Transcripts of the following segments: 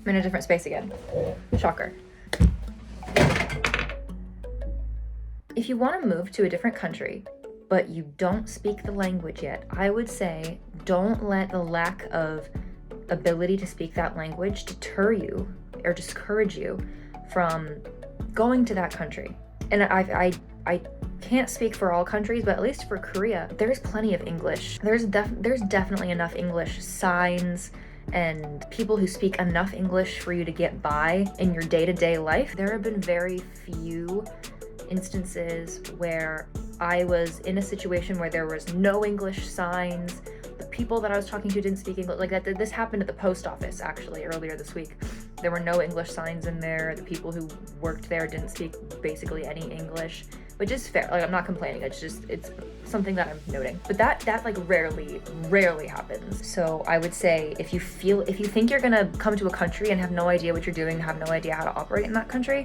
I'm in a different space again. Shocker. If you want to move to a different country, but you don't speak the language yet, I would say don't let the lack of ability to speak that language deter you or discourage you from going to that country. And I can't speak for all countries, but at least for Korea, there's plenty of English. There's definitely enough English signs and people who speak enough English for you to get by in your day-to-day life. There have been very few instances where I was in a situation where there was no English signs. The people that I was talking to didn't speak English. Like that. This happened at the post office actually earlier this week. There were no English signs in there. The people who worked there didn't speak basically any English, which is fair. Like, I'm not complaining. It's something that I'm noting. But that like rarely happens. So I would say if you think you're gonna come to a country and have no idea what you're doing, have no idea how to operate in that country,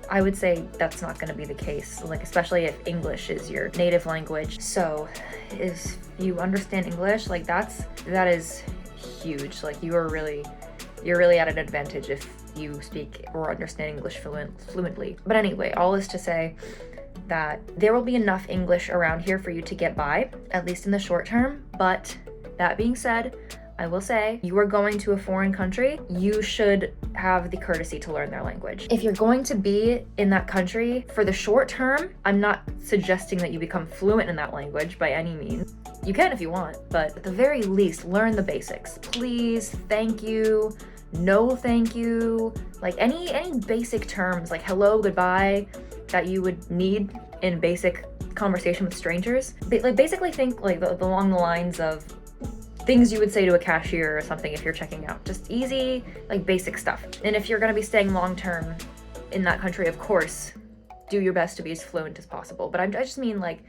I would say that's not gonna be the case. Like, especially if English is your native language. So if you understand English, like that is huge. Like you're really at an advantage if you speak or understand English fluently. But anyway, all is to say that there will be enough English around here for you to get by, at least in the short term. But that being said, I will say, you are going to a foreign country, you should have the courtesy to learn their language. If you're going to be in that country for the short term, I'm not suggesting that you become fluent in that language by any means. You can if you want, but at the very least, learn the basics. Please, thank you, no thank you, like any basic terms like hello, goodbye that you would need in basic conversation with strangers. Like basically think like along the lines of things you would say to a cashier or something if you're checking out. Just easy, like basic stuff. And if you're gonna be staying long term in that country, of course, do your best to be as fluent as possible. But I just mean like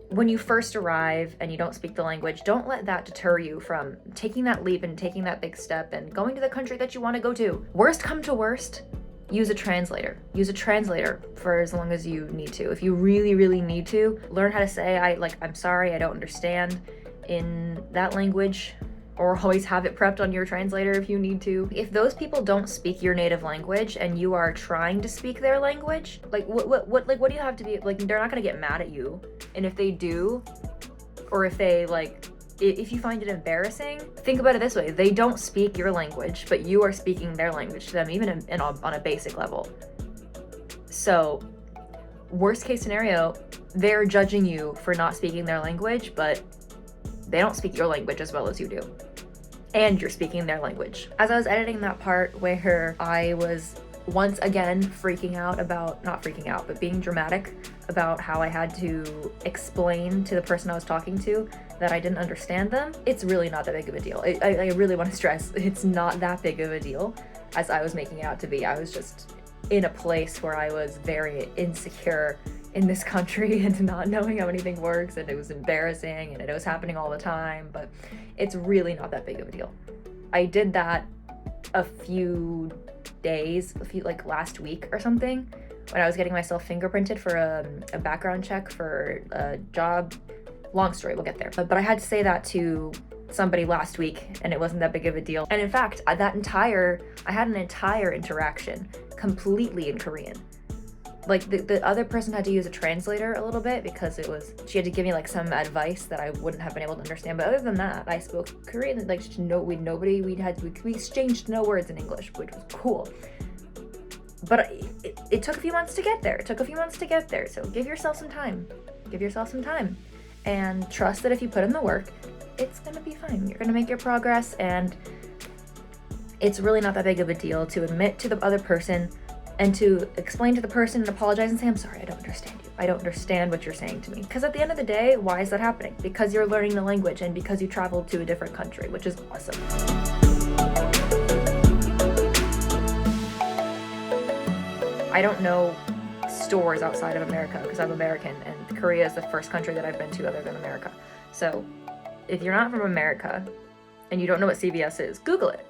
when you first arrive and you don't speak the language, don't let that deter you from taking that leap and taking that big step and going to the country that you want to go to. Worst come to worst, use a translator. Use a translator for as long as you need to. If you really need to, learn how to say, I'm sorry, I don't understand in that language, or always have it prepped on your translator if you need to. If those people don't speak your native language and you are trying to speak their language, like what do you have to be, like they're not gonna get mad at you. And if they do, or if they if you find it embarrassing, think about it this way, they don't speak your language, but you are speaking their language to them, even on a basic level. So worst case scenario, they're judging you for not speaking their language, but they don't speak your language as well as you do. And you're speaking their language. As I was editing that part where I was once again not freaking out, but being dramatic about how I had to explain to the person I was talking to that I didn't understand them, it's really not that big of a deal. I really want to stress, it's not that big of a deal as I was making it out to be. I was just in a place where I was very insecure in this country and not knowing how anything works, and it was embarrassing and it was happening all the time, but it's really not that big of a deal. I did that a few like last week or something, when I was getting myself fingerprinted for a background check for a job. Long story, we'll get there. But I had to say that to somebody last week and it wasn't that big of a deal. And in fact, I had an entire interaction completely in Korean. Like the other person had to use a translator a little bit because she had to give me like some advice that I wouldn't have been able to understand. But other than that, I spoke Korean. Like we exchanged no words in English, which was cool. But it took a few months to get there. So give yourself some time, and trust that if you put in the work, it's gonna be fine. You're gonna make your progress, and it's really not that big of a deal to admit to the other person and to explain to the person and apologize and say, I'm sorry, I don't understand you. I don't understand what you're saying to me. Because at the end of the day, why is that happening? Because you're learning the language and because you traveled to a different country, which is awesome. I don't know stores outside of America because I'm American, and Korea is the first country that I've been to other than America. So if you're not from America and you don't know what CVS is, Google it.